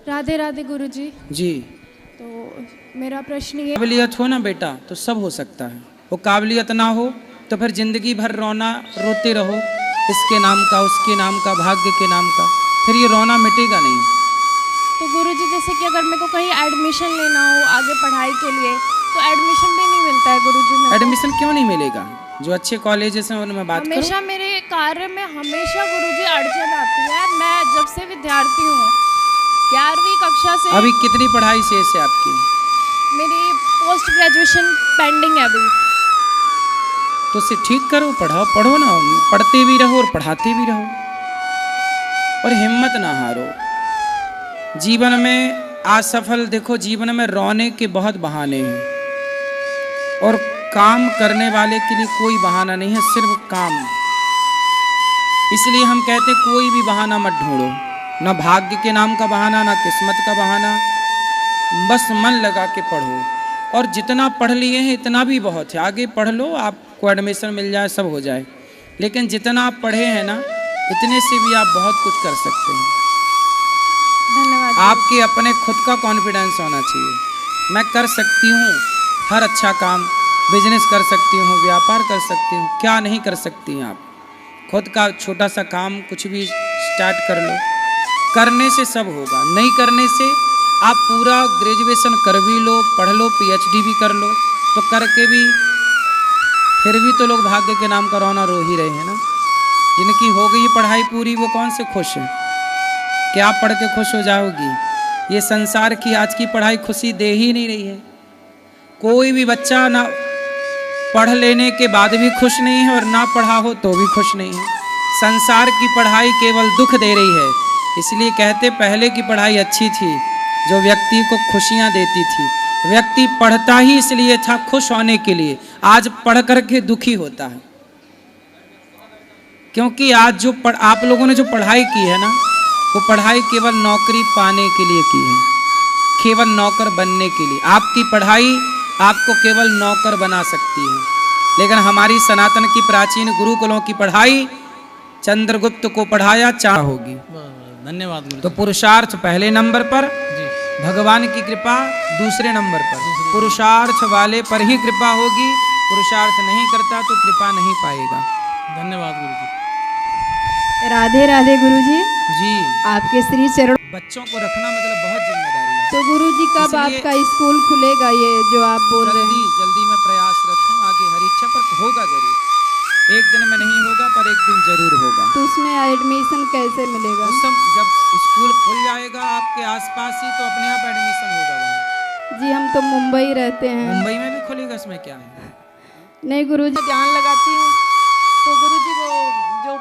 राधे राधे गुरुजी। जी। तो मेरा प्रश्न ये, काबिलियत हो ना बेटा तो सब हो सकता है, वो काबिलियत ना हो तो फिर जिंदगी भर रोना, रोते रहो इसके नाम का, उसके नाम का, भाग्य के नाम का, फिर ये रोना मिटेगा नहीं। तो गुरुजी जैसे कि अगर मेरे को कहीं एडमिशन लेना हो आगे पढ़ाई के लिए तो एडमिशन भी नहीं मिलता है गुरुजी मेरे को। एडमिशन क्यों नहीं मिलेगा? जो अच्छे कॉलेजेस हैं उनमें बात करो। हमेशा मेरे कार्य में हमेशा गुरुजी अड़चन आती है। मैं जब से विद्यार्थी हूँ 11वीं कक्षा से, अभी कितनी पढ़ाई शेष है आपकी? मेरी पोस्ट ग्रेजुएशन पेंडिंग है अभी। तो उसे ठीक करो, पढ़ाओ, पढ़ो ना, पढ़ते भी रहो और पढ़ाते भी रहो और हिम्मत ना हारो। जीवन में असफल, देखो जीवन में रोने के बहुत बहाने हैं और काम करने वाले के लिए कोई बहाना नहीं है, सिर्फ काम। इसलिए हम कहते कोई भी बहाना मत ढूंढो, ना भाग्य के नाम का बहाना, ना किस्मत का बहाना, बस मन लगा के पढ़ो। और जितना पढ़ लिए हैं इतना भी बहुत है, आगे पढ़ लो, आपको एडमिशन मिल जाए, सब हो जाए, लेकिन जितना आप पढ़े हैं ना इतने से भी आप बहुत कुछ कर सकते हैं। धन्यवाद। आपके अपने खुद का कॉन्फिडेंस होना चाहिए, मैं कर सकती हूँ हर अच्छा काम, बिजनेस कर सकती हूँ, व्यापार कर सकती हूँ, क्या नहीं कर सकती हैं आप? खुद का छोटा सा काम कुछ भी स्टार्ट कर लो, करने से सब होगा, नहीं करने से आप पूरा ग्रेजुएशन कर भी लो, पढ़ लो, पीएचडी भी कर लो, तो करके भी फिर भी तो लोग भाग्य के नाम का रोना रो ही रहे हैं ना। जिनकी हो गई पढ़ाई पूरी वो कौन से खुश हैं? क्या पढ़ के खुश हो जाओगी? ये संसार की आज की पढ़ाई खुशी दे ही नहीं रही है। कोई भी बच्चा ना पढ़ लेने के बाद भी खुश नहीं है और ना पढ़ा हो तो भी खुश नहीं है। संसार की पढ़ाई केवल दुख दे रही है। इसलिए कहते पहले की पढ़ाई अच्छी थी, जो व्यक्ति को खुशियां देती थी। व्यक्ति पढ़ता ही इसलिए था खुश होने के लिए, आज पढ़ करके दुखी होता है। क्योंकि आज जो आप लोगों ने जो पढ़ाई की है ना, वो पढ़ाई केवल नौकरी पाने के लिए की है, केवल नौकर बनने के लिए। आपकी पढ़ाई आपको केवल नौकर बना सकती है, लेकिन हमारी सनातन की प्राचीन गुरुकुलों की पढ़ाई चंद्रगुप्त को पढ़ाया चाह होगी। धन्यवाद गुरु। तो पुरुषार्थ पहले नंबर पर, जी। भगवान की कृपा दूसरे नंबर पर। पुरुषार्थ वाले पर ही कृपा होगी, पुरुषार्थ नहीं करता तो कृपा नहीं पाएगा। धन्यवाद गुरु जी। राधे राधे गुरुजी। जी। आपके श्री चरण। बच्चों को रखना मतलब बहुत जिम्मेदारी है। तो गुरुजी कब इसलिए आपका स्कूल खुलेगा, ये जो आप बोल रहे हैं? जल्दी मैं प्रयासरत हूँ, आगे हर इच्छा पर होगा जरूर। एक दिन में नहीं होगा पर एक दिन जरूर होगा। तो उसमें एडमिशन कैसे मिलेगा? उस समय जब स्कूल खुल जाएगा आपके आसपास ही तो अपने आप एडमिशन होगा वहाँ। जी हम तो मुंबई रहते हैं। मुंबई में भी खुलेगा, इसमें क्या है? नहीं गुरुजी। ध्यान लगाती हूँ तो गुरुजी वो जो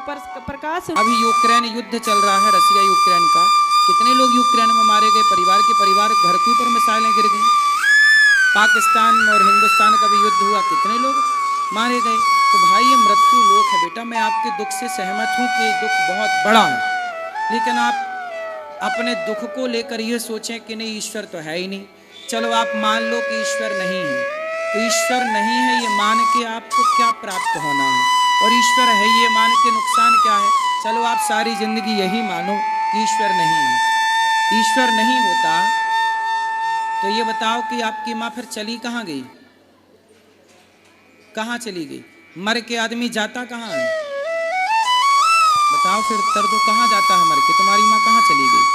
प्रकाश, अभी यूक्रेन युद्ध चल रहा है, रसिया यूक्रेन का। कितने लोग यूक्रेन में मारे गए, परिवार के परिवार, घर के ऊपर मिसाइलें गिर गई। पाकिस्तान और हिंदुस्तान का भी युद्ध हुआ, कितने लोग मारे गए। तो भाई ये मृत्यु लोक है बेटा। मैं आपके दुख से सहमत हूँ कि दुख बहुत बड़ा है, लेकिन आप अपने दुख को लेकर ये सोचें कि नहीं ईश्वर तो है ही नहीं। चलो आप मान लो कि ईश्वर नहीं है, तो ईश्वर नहीं है ये मान के आपको क्या प्राप्त होना है, और ईश्वर है ये मान के नुकसान क्या है? चलो आप सारी जिंदगी यही मानो कि ईश्वर नहीं है। ईश्वर नहीं होता तो ये बताओ कि आपकी माँ फिर चली कहाँ गई? कहाँ चली गई? मर के आदमी जाता कहाँ है? बताओ फिर उत्तर दो, कहाँ जाता है मर के? तुम्हारी माँ कहाँ चली गई?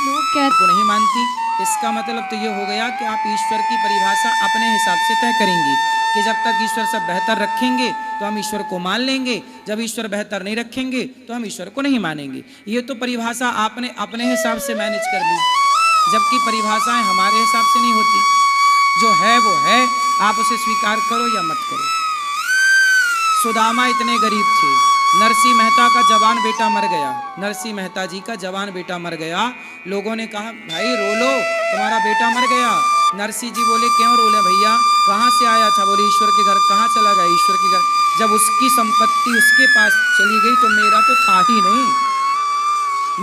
लोग कहते को नहीं मानती। इसका मतलब तो ये हो गया कि आप ईश्वर की परिभाषा अपने हिसाब से तय करेंगी कि जब तक ईश्वर सब बेहतर रखेंगे तो हम ईश्वर को मान लेंगे, जब ईश्वर बेहतर नहीं रखेंगे तो हम ईश्वर को नहीं मानेंगे। ये तो परिभाषा आपने अपने हिसाब से मैनेज कर ली, जबकि परिभाषाएं हमारे हिसाब से नहीं होती। जो है वो है, आप उसे स्वीकार करो या मत करो। सुदामा इतने गरीब थे, नरसिंह मेहता का जवान बेटा मर गया, नरसिंह मेहता जी का जवान बेटा मर गया। लोगों ने कहा भाई रो लो, तुम्हारा बेटा मर गया। नरसिंह जी बोले क्यों रोले भैया, कहाँ से आया था? बोले ईश्वर के घर। कहाँ चला गया? ईश्वर के घर। जब उसकी संपत्ति उसके पास चली गई तो मेरा तो था ही नहीं।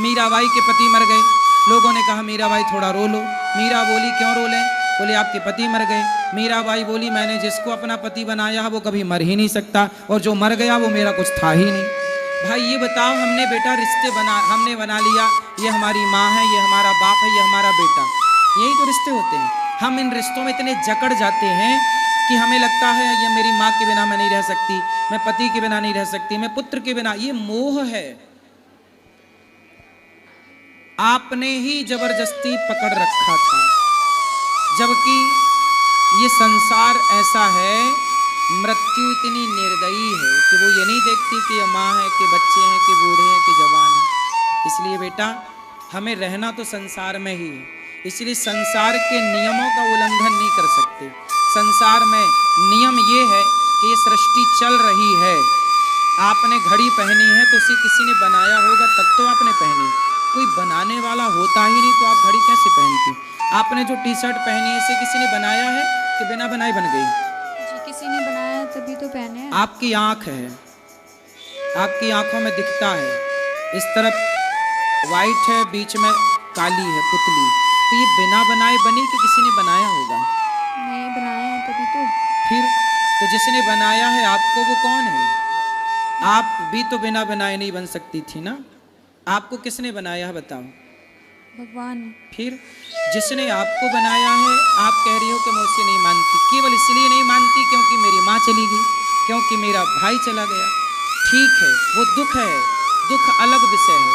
मीराबाई के पति मर गए, लोगों ने कहा मीराबाई थोड़ा रो लो। मीरा बोली क्यों रो लें? बोले आपके पति मर गए। मीराबाई बोली मैंने जिसको अपना पति बनाया वो कभी मर ही नहीं सकता, और जो मर गया वो मेरा कुछ था ही नहीं। भाई ये बताओ, हमने बेटा हमने बना लिया, ये हमारी माँ है, ये हमारा बाप है, ये हमारा बेटा, यही तो रिश्ते होते हैं। हम इन रिश्तों में इतने जकड़ जाते हैं कि हमें लगता है ये मेरी माँ के बिना मैं नहीं रह सकती, मैं पति के बिना नहीं रह सकती, मैं पुत्र के बिना। ये मोह है, आपने ही जबरदस्ती पकड़ रखा था। जबकि ये संसार ऐसा है, मृत्यु इतनी निर्दयी है कि वो ये नहीं देखती कि ये माँ है कि बच्चे हैं कि बूढ़े हैं कि जवान हैं। इसलिए बेटा हमें रहना तो संसार में ही है, इसलिए संसार के नियमों का उल्लंघन नहीं कर सकते। संसार में नियम ये है कि ये सृष्टि चल रही है, आपने घड़ी पहनी है तो उसे किसी ने बनाया होगा तब तो आपने पहनी, कोई बनाने वाला होता ही नहीं तो आप घड़ी कैसे पहनती। आपने जो टी शर्ट पहनी है इसे किसी ने बनाया है कि बिना बनाए बन गई? जी किसी ने बनाया है तभी तो पहने हैं। आपकी आंख है, आपकी आंखों में दिखता है, इस तरफ वाइट है, बीच में काली है पुतली, तो ये बिना बनाए बनी कि किसी ने बनाया होगा? नहीं बनाया है तभी तो। फिर तो जिसने बनाया है आपको वो कौन है? आप भी तो बिना बनाए नहीं बन सकती थी ना, आपको किसने बनाया है बताओ? भगवान। फिर जिसने आपको बनाया है, आप कह रही हो कि मैं उससे नहीं मानती, केवल इसलिए नहीं मानती क्योंकि मेरी माँ चली गई, क्योंकि मेरा भाई चला गया। ठीक है, वो दुख है, दुख अलग विषय है,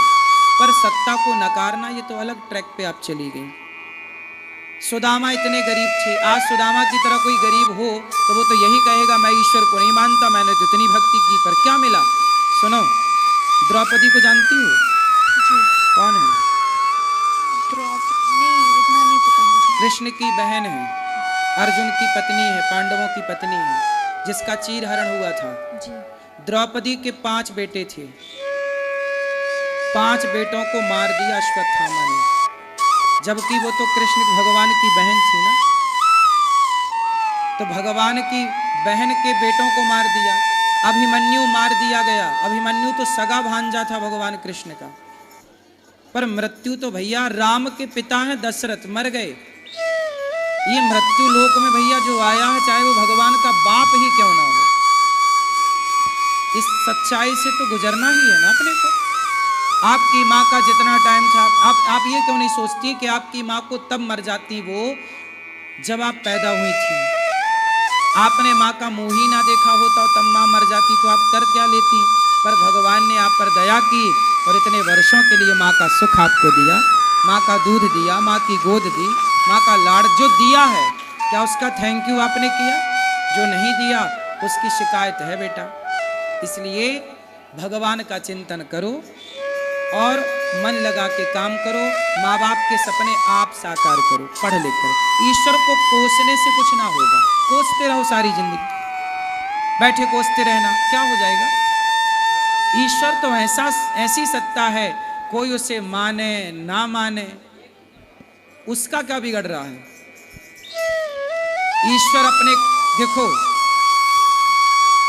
पर सत्ता को नकारना ये तो अलग ट्रैक पे आप चली गई। सुदामा इतने गरीब थे, आज सुदामा की तरह कोई गरीब हो तो वो तो यही कहेगा मैं ईश्वर को नहीं मानता, मैंने तो इतनी भक्ति की, पर क्या मिला? सुनो, द्रौपदी को जानती हो? जी। कौन है? नहीं इतना नहीं पता मुझे। कृष्ण की बहन है, अर्जुन की पत्नी है, पांडवों की पत्नी है, जिसका चीरहरण हुआ था। जी। द्रौपदी के 5 बेटे थे, 5 बेटों को मार दिया अश्वत्थामा ने, जबकि वो तो कृष्ण भगवान की बहन थी ना, तो भगवान की बहन के बेटों को मार दिया। अभिमन्यु मार दिया गया, अभिमन्यु तो सगा भांजा था भगवान कृष्ण का, पर मृत्यु तो भैया राम के पिता हैं दशरथ, मर गए। ये मृत्यु लोक में भैया जो आया है, चाहे वो भगवान का बाप ही क्यों ना हो, इस सच्चाई से तो गुजरना ही है ना अपने को। आपकी माँ का जितना टाइम था, आप ये क्यों नहीं सोचती कि आपकी माँ को तब मर जाती वो जब आप पैदा हुई थी। आपने माँ का मुंह ही ना देखा होता तब माँ मर जाती तो आप कर क्या लेती। पर भगवान ने आप पर दया की और इतने वर्षों के लिए माँ का सुख आपको दिया, माँ का दूध दिया, माँ की गोद दी, माँ का लाड़ जो दिया है, क्या उसका थैंक यू आपने किया? जो नहीं दिया उसकी शिकायत है बेटा। इसलिए भगवान का चिंतन करो और मन लगा के काम करो, माँ बाप के सपने आप साकार करो पढ़ लिख कर। ईश्वर को कोसने से कुछ ना होगा, कोसते रहो सारी जिंदगी, बैठे कोसते रहना क्या हो जाएगा। ईश्वर तो ऐसी सत्ता है, कोई उसे माने ना माने उसका क्या बिगड़ रहा है। ईश्वर अपने, देखो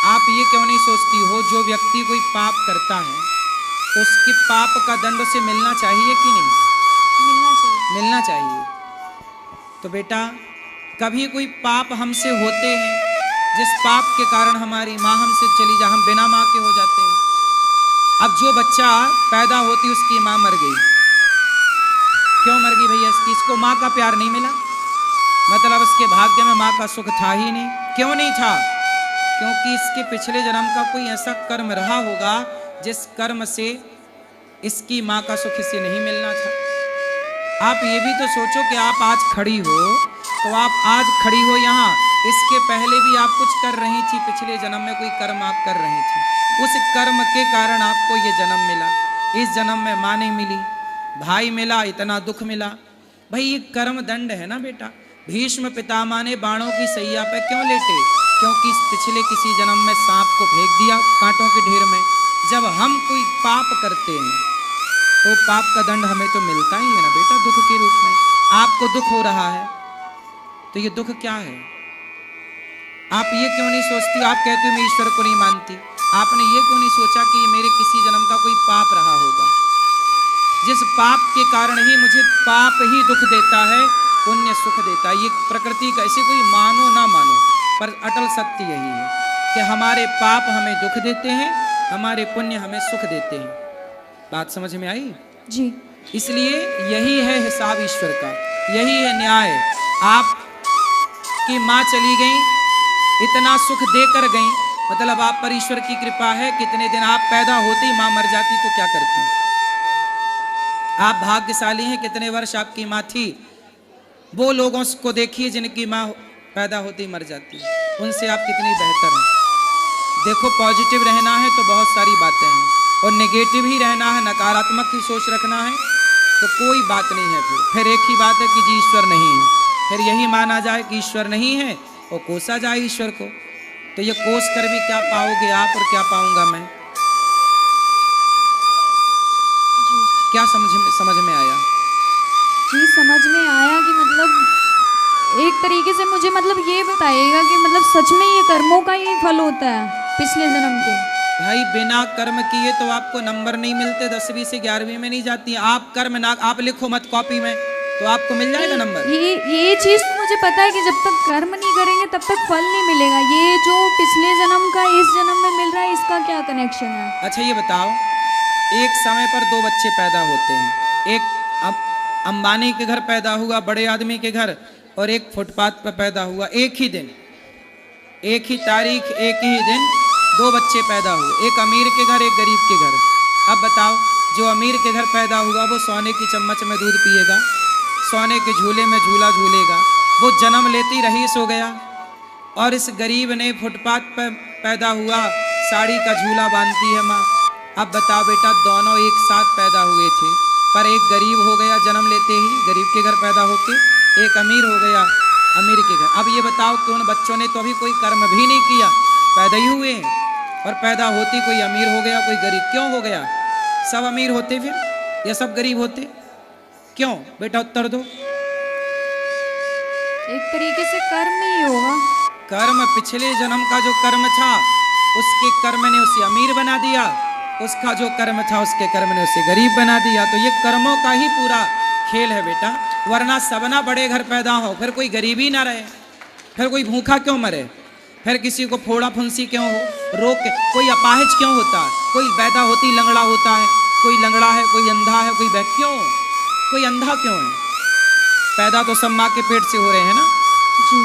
आप ये क्यों नहीं सोचती हो, जो व्यक्ति कोई पाप करता है तो उसके पाप का दंड उसे मिलना चाहिए कि नहीं? मिलना चाहिए। मिलना चाहिए। तो बेटा कभी कोई पाप हमसे होते हैं, जिस पाप के कारण हमारी माँ हमसे चली जा, हम बिना माँ के हो जाते हैं। अब जो बच्चा पैदा होती उसकी माँ मर गई, क्यों मर गई भैया? इसको माँ का प्यार नहीं मिला, मतलब इसके भाग्य में माँ का सुख था ही नहीं। क्यों नहीं था? क्योंकि इसके पिछले जन्म का कोई ऐसा कर्म रहा होगा जिस कर्म से इसकी माँ का सुख इसे नहीं मिलना था। आप ये भी तो सोचो कि आप आज खड़ी हो, तो आप आज खड़ी हो यहाँ, इसके पहले भी आप कुछ कर रही थी, पिछले जन्म में कोई कर्म आप कर रही थी, उस कर्म के कारण आपको ये जन्म मिला। इस जन्म में माँ नहीं मिली, भाई मिला, इतना दुख मिला। भाई ये कर्म दंड है ना बेटा। भीष्म पितामह ने बाणों की सैया पे क्यों लेटे? क्योंकि पिछले किसी जन्म में सांप को फेंक दिया कांटों के ढेर में। जब हम कोई पाप करते हैं तो पाप का दंड हमें तो मिलता ही है ना बेटा, दुख के रूप में। आपको दुख हो रहा है तो ये दुख क्या है? आप ये क्यों नहीं सोचती? आप कहती हो मैं ईश्वर को नहीं मानती, आपने ये क्यों नहीं सोचा कि ये मेरे किसी जन्म का कोई पाप रहा होगा, जिस पाप के कारण ही मुझे पाप ही दुख देता है, पुण्य सुख देता है। ये प्रकृति का, ऐसे कोई मानो ना मानो पर अटल सत्य यही है कि हमारे पाप हमें दुख देते हैं हमारे पुण्य हमें सुख देते हैं। बात समझ में आई? जी। इसलिए यही है हिसाब ईश्वर का, यही है न्याय। आप की माँ चली गई, इतना सुख देकर गई, मतलब आप पर ईश्वर की कृपा है। कितने दिन आप पैदा होती माँ मर जाती तो क्या करती? आप भाग्यशाली हैं, कितने वर्ष आपकी माँ थी। वो लोगों को देखिए जिनकी माँ पैदा होती मर जाती, उनसे आप कितनी बेहतर हैं। देखो, पॉजिटिव रहना है तो बहुत सारी बातें हैं, और नेगेटिव ही रहना है, नकारात्मक ही सोच रखना है तो कोई बात नहीं है। फिर एक ही बात है कि जी ईश्वर नहीं है। फिर यही माना जाए कि ईश्वर नहीं है और कोसा जाए ईश्वर को, तो ये कोस कर भी क्या पाओगे आप और क्या पाऊंगा मैं? क्या समझ में आया? जी समझ में आया कि मतलब एक तरीके से मुझे मतलब ये बताइएगा कि मतलब सच में ये कर्मों का ही फल होता है पिछले जन्म के? भाई बिना कर्म किए तो आपको नंबर नहीं मिलते, 10वीं से 11वीं में नहीं जाती हैं। आप कर्म ना, आप लिखो मत कॉपी में तो आपको मिल जाएगा नंबर। ये चीज़ तो मुझे पता है कि जब तक कर्म नहीं करेंगे तब तक फल नहीं मिलेगा। ये जो पिछले जन्म का इस जन्म में मिल रहा है, इसका क्या कनेक्शन है? अच्छा ये बताओ, एक समय पर दो बच्चे पैदा होते हैं। एक अंबानी के घर पैदा हुआ, बड़े आदमी के घर, और एक फुटपाथ पर पैदा हुआ। एक ही दिन, एक ही तारीख, एक ही दिन दो बच्चे पैदा हुए, एक अमीर के घर, एक गरीब के घर। अब बताओ, जो अमीर के घर पैदा हुआ वो सोने की चम्मच में दूध पिएगा, सोने के झूले में झूला झूलेगा, वो जन्म लेते ही रईस हो गया। और इस गरीब ने फुटपाथ पर पैदा हुआ, साड़ी का झूला बांधती है माँ। अब बताओ बेटा, दोनों एक साथ पैदा हुए थे, पर एक गरीब हो गया जन्म लेते ही, गरीब के घर पैदा होके, एक अमीर हो गया अमीर के घर। अब ये बताओ कि उन बच्चों ने तो अभी कोई कर्म भी नहीं किया, पैदा ही हुए हैं, और पैदा होती कोई अमीर हो गया कोई गरीब। क्यों हो गया? सब अमीर होते फिर या सब गरीब होते? क्यों बेटा, उत्तर दो। एक तरीके से कर्म ही होगा। कर्म, पिछले जन्म का जो कर्म था उसके कर्म ने उसे अमीर बना दिया, उसका जो कर्म था उसके कर्म ने उसे गरीब बना दिया। तो ये कर्मों का ही पूरा खेल है बेटा, वरना सबना बड़े घर पैदा हो, फिर कोई गरीबी ना रहे, फिर कोई भूखा क्यों मरे, फिर किसी को फोड़ा फुंसी क्यों हो, रोग कोई अपाहिज क्यों होता है, कोई पैदा होती लंगड़ा होता है, कोई लंगड़ा है, कोई अंधा है, कोई क्यों, कोई अंधा क्यों है? पैदा तो सब माँ के पेट से हो रहे हैं ना,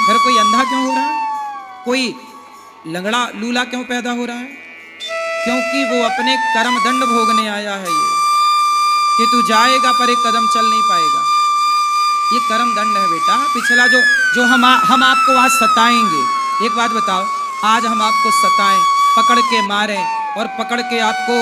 फिर कोई अंधा क्यों हो रहा है, कोई लंगड़ा लूला क्यों पैदा हो रहा है? क्योंकि वो अपने कर्म दंड भोगने आया है। ये कि तू जाएगा पर एक कदम चल नहीं पाएगा, ये कर्म दंड है बेटा। पिछला जो हम आपको आज सताएंगे, एक बात बताओ, आज हम आपको सताएं, पकड़ के मारें और पकड़ के आपको